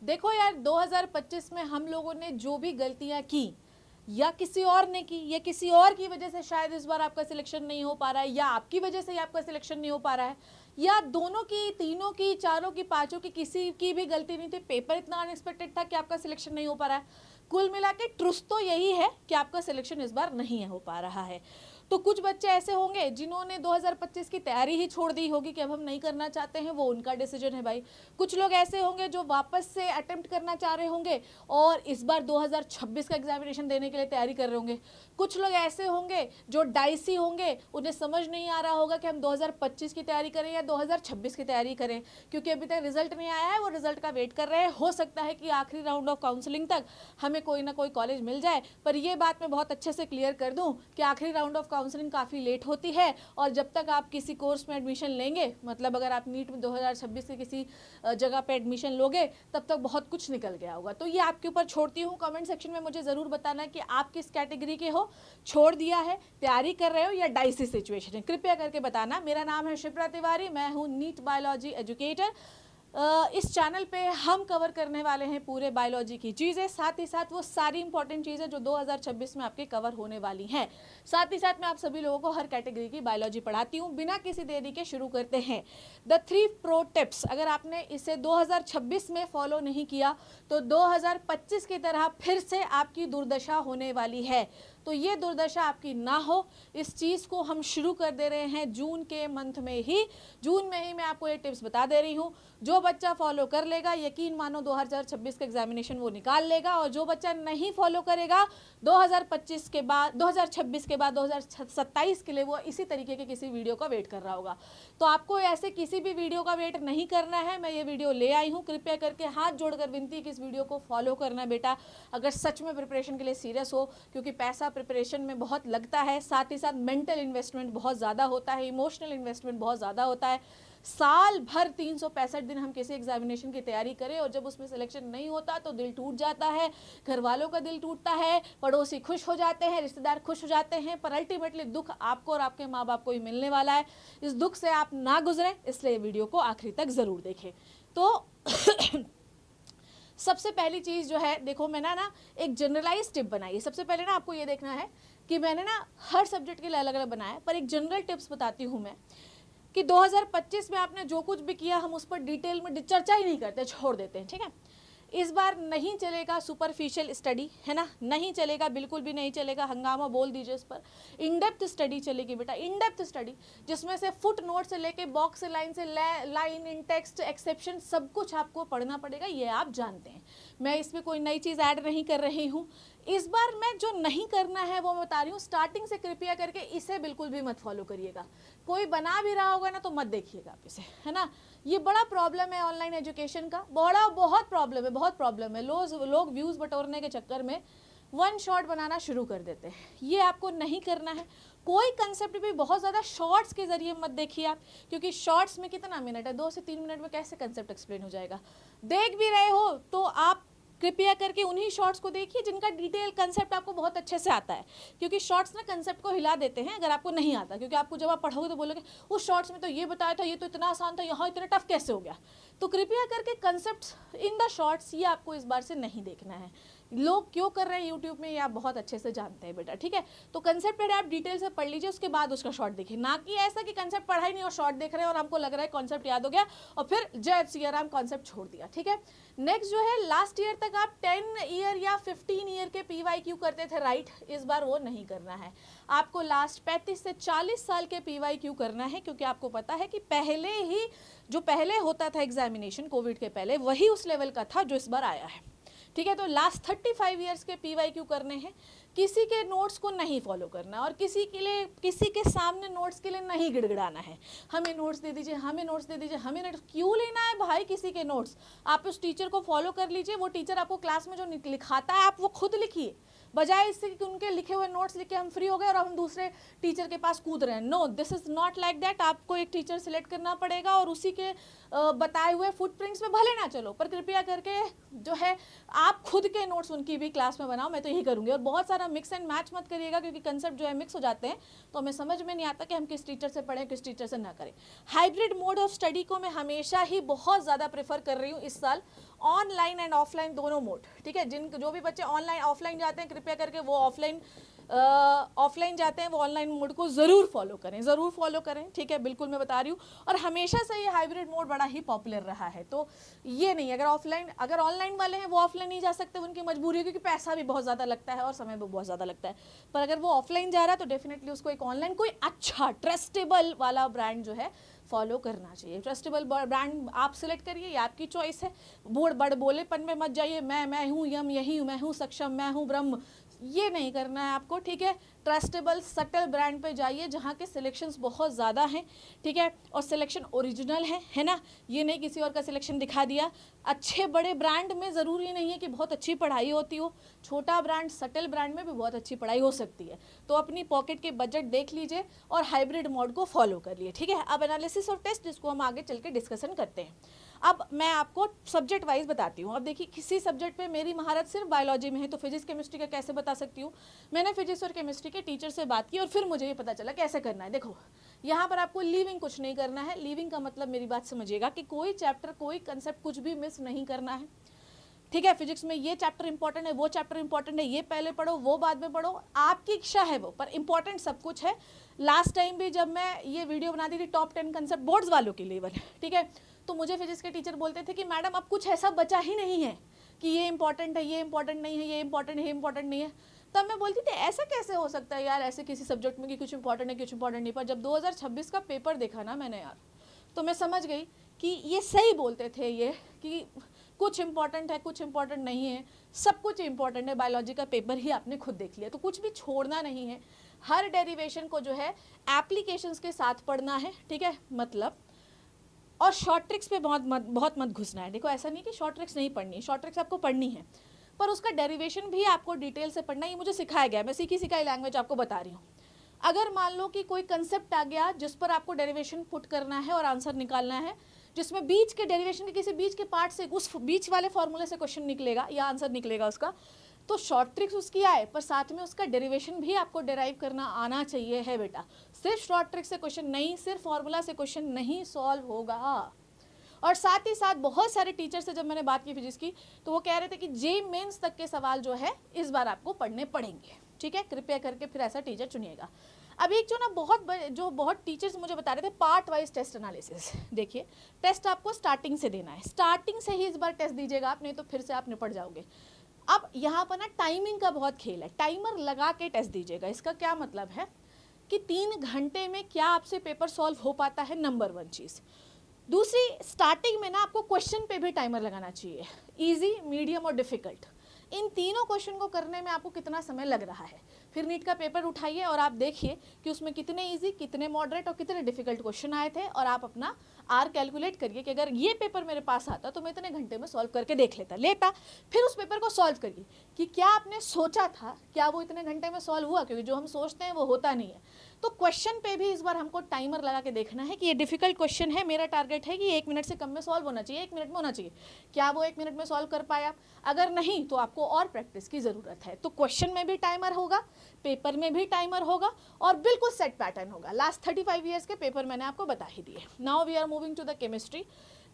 देखो यार, 2025 में हम लोगों ने जो भी गलतियां की या किसी और ने की या किसी और की वजह से शायद इस बार आपका सिलेक्शन नहीं हो पा रहा है, या आपकी वजह से ही आपका सिलेक्शन नहीं हो पा रहा है, या दोनों की, तीनों की, चारों की, पांचों की, किसी की भी गलती नहीं थी, पेपर इतना अनएक्सपेक्टेड था कि आपका सिलेक्शन नहीं हो पा रहा है। कुल मिला के ट्रुथ तो यही है कि आपका सिलेक्शन इस बार नहीं हो पा रहा है। तो कुछ बच्चे ऐसे होंगे जिन्होंने 2025 की तैयारी ही छोड़ दी होगी कि अब हम नहीं करना चाहते हैं, वो उनका डिसीजन है भाई। कुछ लोग ऐसे होंगे जो वापस से अटेम्प्ट करना चाह रहे होंगे और इस बार 2026 का एग्जामिनेशन देने के लिए तैयारी कर रहे होंगे। कुछ लोग ऐसे होंगे जो डाइसी होंगे, उन्हें समझ नहीं आ रहा होगा कि हम 2025 की तैयारी करें या 2026 की तैयारी करें, क्योंकि अभी तक रिजल्ट नहीं आया है, वो रिजल्ट का वेट कर रहे हैं। हो सकता है कि आखिरी राउंड ऑफ काउंसलिंग तक हमें कोई ना कोई कॉलेज मिल जाए, पर ये बात मैं बहुत अच्छे से क्लियर कर दूं कि आखिरी राउंड ऑफ काउंसलिंग काफ़ी लेट होती है, और जब तक आप किसी कोर्स में एडमिशन लेंगे, मतलब अगर आप नीट में 2026 के किसी जगह पे एडमिशन लोगे, तब तक बहुत कुछ निकल गया होगा। तो ये आपके ऊपर छोड़ती हूँ। कमेंट सेक्शन में मुझे ज़रूर बताना कि आप किस कैटेगरी के हो, छोड़ दिया है, तैयारी कर रहे हो, या डाइसी सिचुएशन है। कृपया करके बताना। मेरा नाम है शिप्रा तिवारी, मैं हूँ नीट बायोलॉजी एजुकेटर। इस चैनल पे हम कवर करने वाले हैं पूरे बायोलॉजी की चीज़ें, साथ ही साथ वो सारी इंपॉर्टेंट चीज़ें जो 2026 में आपके कवर होने वाली हैं। साथ ही साथ मैं आप सभी लोगों को हर कैटेगरी की बायोलॉजी पढ़ाती हूँ। बिना किसी देरी के शुरू करते हैं। द 3 प्रो टिप्स, अगर आपने इसे 2026 में फॉलो नहीं किया तो 2025 की तरह फिर से आपकी दुर्दशा होने वाली है। तो ये दुर्दशा आपकी ना हो, इस चीज़ को हम शुरू कर दे रहे हैं जून के मंथ में ही। जून में ही मैं आपको ये टिप्स बता दे रही हूँ। जो बच्चा फॉलो कर लेगा, यकीन मानो 2026 का एग्जामिनेशन वो निकाल लेगा, और जो बच्चा नहीं फॉलो करेगा 2025 के बाद, 2026 के बाद 2027 के लिए वो इसी तरीके के किसी वीडियो का वेट कर रहा होगा। तो आपको ऐसे किसी भी वीडियो का वेट नहीं करना है। मैं ये वीडियो ले आई हूँ, कृपया करके हाथ जोड़कर विनती कि इस वीडियो को फॉलो करना बेटा, अगर सच में प्रिपरेशन के लिए सीरियस हो, क्योंकि पैसा प्रिपरेशन में बहुत लगता है, साथ ही साथ मेंटल इन्वेस्टमेंट बहुत ज़्यादा होता है, इमोशनल इन्वेस्टमेंट बहुत ज़्यादा होता है। साल भर 365 दिन हम किसी एग्जामिनेशन की तैयारी करें और जब उसमें सिलेक्शन नहीं होता तो दिल टूट जाता है, घर वालों का दिल टूटता है, पड़ोसी खुश हो जाते हैं, रिश्तेदार खुश हो जाते हैं, पर अल्टीमेटली दुख आपको और आपके माँ बाप को ही मिलने वाला है। इस दुख से आप ना गुजरें, इसलिए वीडियो को आखिरी तक ज़रूर देखें। तो सबसे पहली चीज़ जो है, देखो मैंने ना एक जनरलाइज टिप बनाई है। सबसे पहले ना आपको ये देखना है कि मैंने ना हर सब्जेक्ट के लिए अलग अलग बनाया है, पर एक जनरल टिप्स बताती हूँ मैं कि 2025 में आपने जो कुछ भी किया हम उस पर डिटेल में चर्चा ही नहीं करते, छोड़ देते हैं, ठीक है। इस बार नहीं चलेगा सुपरफिशियल स्टडी, है ना, नहीं चलेगा, बिल्कुल भी नहीं चलेगा, हंगामा बोल दीजिए इस पर। इन डेप्थ स्टडी चलेगी बेटा, इन डेप्थ स्टडी, जिसमें से फुट नोट से लेके बॉक्स से लाइन से लाइन इन टेक्स्ट एक्सेप्शन सब कुछ आपको पढ़ना पड़ेगा, ये आप जानते हैं। मैं इसमें कोई नई चीज़ ऐड नहीं कर रही हूँ। इस बार मैं जो नहीं करना है वो मैं बता रही हूँ। स्टार्टिंग से कृपया करके इसे बिल्कुल भी मत फॉलो करिएगा। कोई बना भी रहा होगा ना तो मत देखिएगा आप इसे, है ना। ये बड़ा प्रॉब्लम है ऑनलाइन एजुकेशन का, बहुत प्रॉब्लम है, बहुत प्रॉब्लम है। लोग व्यूज़ बटोरने के चक्कर में वन शॉट बनाना शुरू कर देते हैं, ये आपको नहीं करना है। कोई कंसेप्ट भी बहुत ज़्यादा शॉर्ट्स के जरिए मत देखिए आप, क्योंकि शॉर्ट्स में कितना मिनट है, 2 से 3 मिनट में कैसे कंसेप्ट एक्सप्लेन हो जाएगा। देख भी रहे हो तो आप कृपया करके उन्हीं शॉर्ट्स को देखिए जिनका डिटेल कंसेप्ट आपको बहुत अच्छे से आता है, क्योंकि शॉर्ट्स ना कंसेप्ट को हिला देते हैं अगर आपको नहीं आता, क्योंकि आपको जब आप पढ़ोगे तो बोलोगे उस शॉर्ट्स में तो ये बताया था, ये तो इतना आसान था, यहाँ इतना टफ कैसे हो गया। तो कृपया करके कंसेप्ट इन द शॉर्ट्स ये आपको इस बार से नहीं देखना है। लोग क्यों कर रहे हैं यूट्यूब में ये आप बहुत अच्छे से जानते हैं बेटा, ठीक है। तो कंसेप्ट पहले आप डिटेल से पढ़ लीजिए, उसके बाद उसका शॉर्ट देखिए, ना कि ऐसा कि कंसेप्ट पढ़ा ही नहीं और शॉर्ट देख रहे हैं और हमको लग रहा है कॉन्सेप्ट याद हो गया और फिर जय सिया राम कॉन्सेप्ट छोड़ दिया, ठीक है। नेक्स्ट जो है, लास्ट ईयर तक आप 10 ईयर या 15 ईयर के PYQ करते थे, राइट। इस बार वो नहीं करना है आपको, लास्ट 35 से 40 साल के PYQ करना है, क्योंकि आपको पता है कि पहले ही जो पहले होता था एग्जामिनेशन कोविड के पहले, वही उस लेवल का था जो इस बार आया है, ठीक है। तो लास्ट 35 ईयर्स के PYQ करने हैं। किसी के नोट्स को नहीं फॉलो करना और किसी के सामने नोट्स के लिए नहीं गिड़गिड़ाना है, हमें नोट्स दे दीजिए, हमें नोट्स दे दीजिए, हमें नोट्स क्यों लेना है भाई किसी के नोट्स। आप उस टीचर को फॉलो कर लीजिए, वो टीचर आपको क्लास में जो लिखाता है आप वो खुद लिखिए, बजाय इससे कि उनके लिखे हुए नोट्स लिख के हम फ्री हो गए और हम दूसरे टीचर के पास कूद रहे हैं। No, this is not like that. आपको एक टीचर सिलेक्ट करना पड़ेगा और उसी के बताए हुए फुटप्रिंट्स में भले ना चलो, पर कृपया करके जो है आप खुद के नोट्स उनकी भी क्लास में बनाओ। मैं तो यही करूँगी। और बहुत सारा मिक्स एंड मैच मत करिएगा, क्योंकि कंसेप्ट जो है मिक्स हो जाते हैं तो हमें समझ में नहीं आता कि हम किस टीचर से पढ़ें, किस टीचर से ना करें। हाइब्रिड मोड ऑफ स्टडी को मैं हमेशा ही बहुत ज़्यादा प्रेफर कर रही हूँ इस साल, ऑनलाइन एंड ऑफलाइन दोनों मोड। ठीक है, जो भी बच्चे ऑनलाइन ऑफलाइन जाते हैं, कृपया करके वो ऑफलाइन जाते हैं वो ऑनलाइन मोड को ज़रूर फॉलो करें, ज़रूर फॉलो करें। ठीक है, बिल्कुल मैं बता रही हूँ। और हमेशा से ये हाइब्रिड मोड बड़ा ही पॉपुलर रहा है। तो ये नहीं, अगर ऑनलाइन वाले हैं वो ऑफलाइन नहीं जा सकते, उनकी मजबूरी है, क्योंकि पैसा भी बहुत ज़्यादा लगता है और समय भी बहुत ज़्यादा लगता है। पर अगर वो ऑफलाइन जा रहा है तो डेफिनेटली उसको एक ऑनलाइन कोई अच्छा ट्रस्टेबल वाला ब्रांड जो है फॉलो करना चाहिए। ट्रस्टेबल ब्रांड आप सिलेक्ट करिए, ये आपकी चॉइस है। बड़ बोलेपन में मत जाइए, मैं हूँ यम, यही हूँ, मैं हूँ सक्षम, मैं हूँ ब्रह्म, ये नहीं करना है आपको। ठीक है, ट्रस्टेबल सटल ब्रांड पे जाइए जहाँ के सिलेक्शंस बहुत ज़्यादा हैं। ठीक है, और सिलेक्शन ओरिजिनल है ना, ये नहीं किसी और का सिलेक्शन दिखा दिया। अच्छे बड़े ब्रांड में ज़रूरी नहीं है कि बहुत अच्छी पढ़ाई होती हो, छोटा ब्रांड सटल ब्रांड में भी बहुत अच्छी पढ़ाई हो सकती है। तो अपनी पॉकेट के बजट देख लीजिए और हाइब्रिड मोड को फॉलो कर लिए। ठीक है, अब एनालिसिस ऑफ टेस्ट, जिसको हम आगे चल के डिस्कशन करते हैं। अब मैं आपको सब्जेक्ट वाइज बताती हूँ। अब देखिए, किसी सब्जेक्ट पे मेरी महारत सिर्फ बायोलॉजी में है तो फिजिक्स केमिस्ट्री का कैसे बता सकती हूँ। मैंने फिजिक्स और केमिस्ट्री के टीचर से बात की और फिर मुझे ये पता चला कैसे करना है। देखो, यहाँ पर आपको लीविंग कुछ नहीं करना है। लीविंग का मतलब, मेरी बात समझिएगा, कि कोई चैप्टर कोई कंसेप्ट कुछ भी मिस नहीं करना है। ठीक है, फिजिक्स में ये चैप्टर इंपॉर्टेंट है, वो चैप्टर इंपॉर्टेंट है, ये पहले पढ़ो, वो बाद में पढ़ो, आपकी इच्छा है वो, पर इंपॉर्टेंट सब कुछ है। लास्ट टाइम भी जब मैं ये वीडियो बनाती थी टॉप 10 कंसेप्ट बोर्ड्स वालों के लेवल, ठीक है, तो मुझे फिजिक्स के टीचर बोलते थे कि मैडम अब कुछ ऐसा बचा ही नहीं है कि ये इंपॉर्टेंट है, ये इंपॉर्टेंट नहीं है, ये इंपॉर्टेंट है, ये इंपॉर्टेंट नहीं है। तब मैं बोलती थी ऐसा कैसे हो सकता है यार, ऐसे किसी सब्जेक्ट में कि कुछ इंपॉर्टेंट है, कुछ इंपॉर्टेंट नहीं। पर जब 2026 का पेपर देखा ना मैंने यार, तो मैं समझ गई कि ये सही बोलते थे, ये कि कुछ इंपॉर्टेंट है, कुछ इंपॉर्टेंट नहीं है, सब कुछ इंपॉर्टेंट है। बायोलॉजी का पेपर ही आपने खुद देख लिया, तो कुछ भी छोड़ना नहीं है। हर डेरिवेशन को जो है एप्लीकेशंस के साथ पढ़ना है। ठीक है, मतलब, और शॉर्ट ट्रिक्स पे बहुत मत घुसना है। देखो, ऐसा नहीं कि शॉर्ट ट्रिक्स नहीं पढ़नी है, शॉर्ट ट्रिक्स आपको पढ़नी है, पर उसका डेरिवेशन भी आपको डिटेल से पढ़ना है। ये मुझे सिखाया गया है, मैं सीखी सिखाई लैंग्वेज आपको बता रही हूँ। अगर मान लो कि कोई कंसेप्ट आ गया जिस पर आपको डेरिवेशन पुट करना है और आंसर निकालना है, जिसमें बीच के डेरिवेशन के किसी बीच के पार्ट से, उस बीच वाले फॉर्मूले से क्वेश्चन निकलेगा या आंसर निकलेगा उसका, तो शॉर्ट ट्रिक्स उसकी आए, पर साथ में उसका डेरिवेशन भी आपको डेराइव करना आना चाहिए है बेटा। सिर्फ शॉर्ट ट्रिक से क्वेश्चन नहीं, सिर्फ फॉर्मूला से क्वेश्चन नहीं सॉल्व होगा। और साथ ही साथ बहुत सारे टीचर से जब मैंने बात की फिजिक्स की, तो वो कह रहे थे कि जे मेंस तक के सवाल जो है इस बार आपको पढ़ने पड़ेंगे। ठीक है, कृपया करके फिर ऐसा टीचर चुनिएगा। अब एक जो ना बहुत टीचर्स मुझे बता रहे थे पार्ट वाइज टेस्ट एनालिसिस। देखिए, टेस्ट आपको स्टार्टिंग से देना है, स्टार्टिंग से ही इस बार टेस्ट दीजिएगा आप, नहीं तो फिर से आप निपट जाओगे। अब यहाँ पर ना टाइमिंग का बहुत खेल है, टाइमर लगा के टेस्ट दीजिएगा। इसका क्या मतलब है कि 3 घंटे में क्या आपसे पेपर सॉल्व हो पाता है, नंबर 1 चीज़। दूसरी, स्टार्टिंग में ना आपको क्वेश्चन पे भी टाइमर लगाना चाहिए, इजी, मीडियम और डिफिकल्ट। इन तीनों क्वेश्चन को करने में आपको कितना समय लग रहा है। फिर नीट का पेपर उठाइए और आप देखिए कि उसमें कितने इजी, कितने मॉडरेट और कितने डिफिकल्ट क्वेश्चन आए थे, और आप अपना आर कैलकुलेट करिए कि अगर ये पेपर मेरे पास आता तो मैं इतने घंटे में सॉल्व करके देख लेता। फिर उस पेपर को सॉल्व करिए कि क्या आपने सोचा था, क्या वो इतने घंटे में सॉल्व हुआ, क्योंकि जो हम सोचते हैं वो होता नहीं है। तो क्वेश्चन पे भी इस बार हमको टाइमर लगा के देखना है कि ये डिफिकल्ट क्वेश्चन है, मेरा टारगेट है कि 1 मिनट से कम में सॉल्व होना चाहिए, 1 मिनट में होना चाहिए। क्या वो 1 मिनट में सॉल्व कर पाया? अगर नहीं तो आपको और प्रैक्टिस की ज़रूरत है। तो क्वेश्चन में भी टाइमर होगा, पेपर में भी टाइमर होगा, और बिल्कुल सेट पैटर्न होगा। लास्ट 35 ईयर्स के पेपर मैंने आपको बता ही दिए। Now we are moving to the chemistry.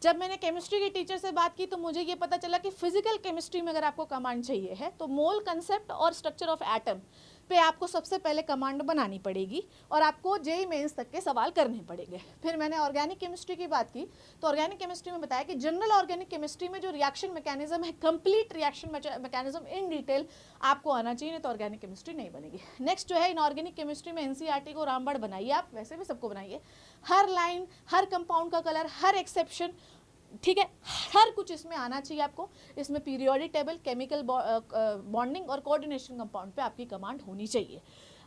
जब मैंने केमिस्ट्री के टीचर से बात की तो मुझे ये पता चला कि फिजिकल केमिस्ट्री में अगर आपको कमांड चाहिए है तो मोल कंसेप्ट और स्ट्रक्चर ऑफ एटम पे आपको सबसे पहले कमांड बनानी पड़ेगी और आपको जेईई मेंस तक के सवाल करने पड़ेंगे। फिर मैंने ऑर्गेनिक केमिस्ट्री की बात की तो ऑर्गेनिक केमिस्ट्री में बताया कि जनरल ऑर्गेनिक केमिस्ट्री में जो रिएक्शन मैकेनिज्म है, complete reaction mechanism in detail आपको आना चाहिए, नहीं तो ऑर्गेनिक केमिस्ट्री नहीं बनेगी। नेक्स्ट जो है, इनऑर्गेनिक केमिस्ट्री में एनसीईआरटी को रामबाण बनाइए, आप वैसे भी सबको बनाइए। हर लाइन, हर कंपाउंड का कलर, हर एक्सेप्शन, ठीक है, हर कुछ इसमें आना चाहिए आपको। इसमें पीरियोडिक टेबल, केमिकल बॉन्डिंग और कोऑर्डिनेशन कंपाउंड पे आपकी कमांड होनी चाहिए,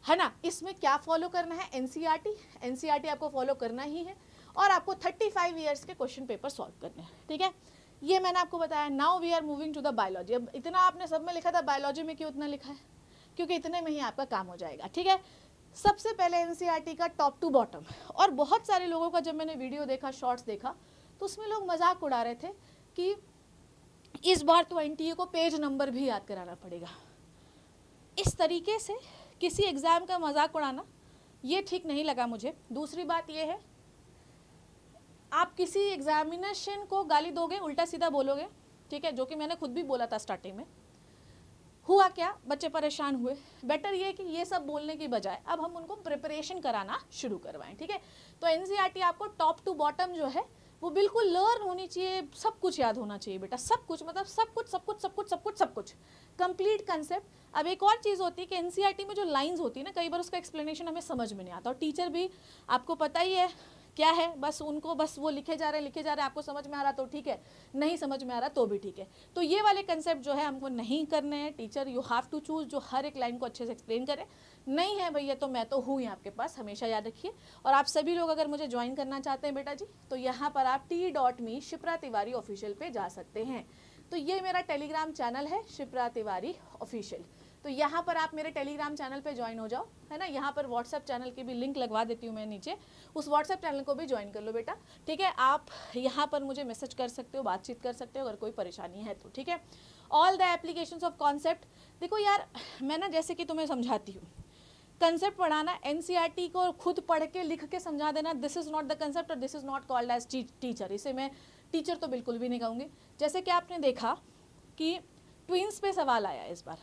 है ना। इसमें क्या फॉलो करना है? एनसीईआरटी आपको फॉलो करना ही है, और आपको 35 ईयर्स के क्वेश्चन पेपर सॉल्व करने हैं। ठीक है, ये मैंने आपको बताया। Now we are moving to the biology. अब इतना आपने सब में लिखा था, बायोलॉजी में क्यों इतना लिखा है? क्योंकि इतने में ही आपका काम हो जाएगा, ठीक है। सबसे पहले एनसीईआरटी का टॉप टू बॉटम, और बहुत सारे लोगों का जब मैंने वीडियो देखा, शॉर्ट्स देखा, तो उसमें लोग मजाक उड़ा रहे थे कि इस बार तो एनटीए को पेज नंबर भी याद कराना पड़ेगा। इस तरीके से किसी एग्ज़ाम का मजाक उड़ाना ये ठीक नहीं लगा मुझे। दूसरी बात ये है, आप किसी एग्जामिनेशन को गाली दोगे, उल्टा सीधा बोलोगे, ठीक है, जो कि मैंने खुद भी बोला था स्टार्टिंग में। हुआ क्या, बच्चे परेशान हुए। बेटर ये कि ये सब बोलने की बजाय अब हम उनको प्रिपरेशन कराना शुरू करवाएं, ठीक है। तो एनसीईआरटी आपको टॉप टू बॉटम जो है वो बिल्कुल लर्न होनी चाहिए, सब कुछ याद होना चाहिए बेटा, सब कुछ, मतलब सब कुछ सब कुछ सब कुछ सब कुछ सब कुछ, कंप्लीट कंसेप्ट। अब एक और चीज़ होती है कि एनसीईआरटी में जो लाइंस होती है ना, कई बार उसका एक्सप्लेनेशन हमें समझ में नहीं आता, और टीचर भी आपको पता ही है क्या है, बस उनको बस वो लिखे जा रहे हैं, आपको समझ में आ रहा तो ठीक है, नहीं समझ में आ रहा तो भी ठीक है। तो ये वाले कंसेप्ट जो है हमको नहीं करने हैं। Teacher you have to choose जो हर एक लाइन को अच्छे से एक्सप्लेन करे। नहीं है भैया तो मैं तो हूँ ही आपके पास, हमेशा याद रखिए। और आप सभी लोग अगर मुझे ज्वाइन करना चाहते हैं बेटा जी, तो यहाँ पर आप t.me शिप्रा तिवारी ऑफिशियल पे जा सकते हैं। तो ये मेरा टेलीग्राम चैनल है, शिप्रा तिवारी ऑफिशियल। तो यहाँ पर आप मेरे टेलीग्राम चैनल पे ज्वाइन हो जाओ, है ना। यहाँ पर व्हाट्सएप चैनल की भी लिंक लगवा देती हूँ मैं नीचे, उस व्हाट्सएप चैनल को भी ज्वाइन कर लो बेटा, ठीक है। आप यहाँ पर मुझे मैसेज कर सकते हो, बातचीत कर सकते हो अगर कोई परेशानी है तो, ठीक है। All the applications of concept, देखो यार मैं ना जैसे कि तुम्हें समझाती हूँ, कंसेप्ट पढ़ाना, एनसीईआरटी को खुद पढ़ के लिख के समझा देना, this is not the concept और this is not called as teacher. इसे मैं टीचर तो बिल्कुल भी नहीं कहूँगी। जैसे कि आपने देखा कि ट्विंस पे सवाल आया इस बार,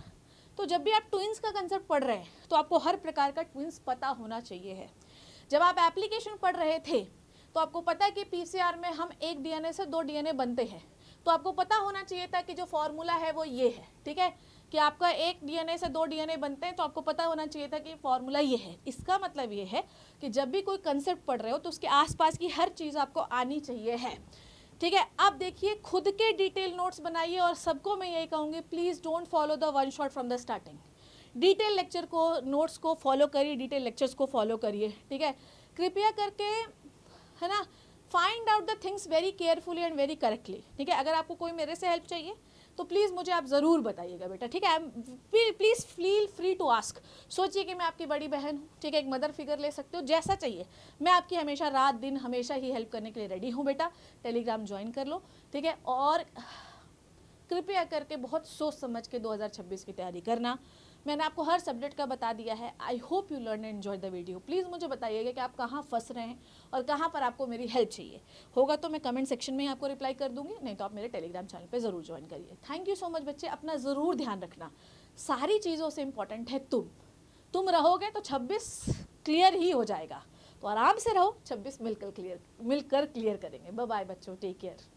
तो जब भी आप ट्विंस का कंसेप्ट पढ़ रहे हैं तो आपको हर प्रकार का ट्विंस पता होना चाहिए है। जब आप एप्लीकेशन पढ़ रहे थे तो आपको पता है कि पीसीआर में हम एक डीएनए से 2 डीएनए बनते हैं, तो आपको पता होना चाहिए था कि जो फॉर्मूला है वो ये है, ठीक है, कि आपका एक डीएनए से 2 डीएनए बनते हैं, तो आपको पता होना चाहिए था कि फॉर्मूला ये है। इसका मतलब ये है कि जब भी कोई कंसेप्ट पढ़ रहे हो तो उसके आसपास की हर चीज़ आपको आनी चाहिए है, ठीक है। अब देखिए, खुद के डिटेल नोट्स बनाइए, और सबको मैं यही कहूँगी, please don't follow the one shot from the starting. Detail lecture को, नोट्स को फॉलो करिए, डिटेल लेक्चर्स को फॉलो करिए, ठीक है, कृपया करके, है ना। Find out the things very carefully and very correctly, ठीक है। अगर आपको कोई मेरे से हेल्प चाहिए तो प्लीज़ मुझे आप ज़रूर बताइएगा बेटा, ठीक है। Please feel free to ask. सोचिए कि मैं आपकी बड़ी बहन हूँ, ठीक है, एक मदर फिगर ले सकते हो, जैसा चाहिए मैं आपकी हमेशा रात दिन हमेशा ही हेल्प करने के लिए रेडी हूँ बेटा। टेलीग्राम ज्वाइन कर लो, ठीक है। और कृपया करके बहुत सोच समझ के 2026 की तैयारी करना। मैंने आपको हर सब्जेक्ट का बता दिया है। I hope you learn and enjoy the video. Please मुझे बताइएगा कि आप कहाँ फंस रहे हैं और कहाँ पर आपको मेरी हेल्प चाहिए। होगा तो मैं कमेंट सेक्शन में ही आपको रिप्लाई कर दूंगी, नहीं तो आप मेरे टेलीग्राम चैनल पे ज़रूर ज्वाइन करिए। थैंक यू सो मच बच्चे, अपना ज़रूर ध्यान रखना। सारी चीज़ों से इम्पॉर्टेंट है तुम रहोगे तो 26 क्लियर ही हो जाएगा। तो आराम से रहो, 26 मिलकर क्लियर करेंगे। बाय बाय बच्चों, टेक केयर।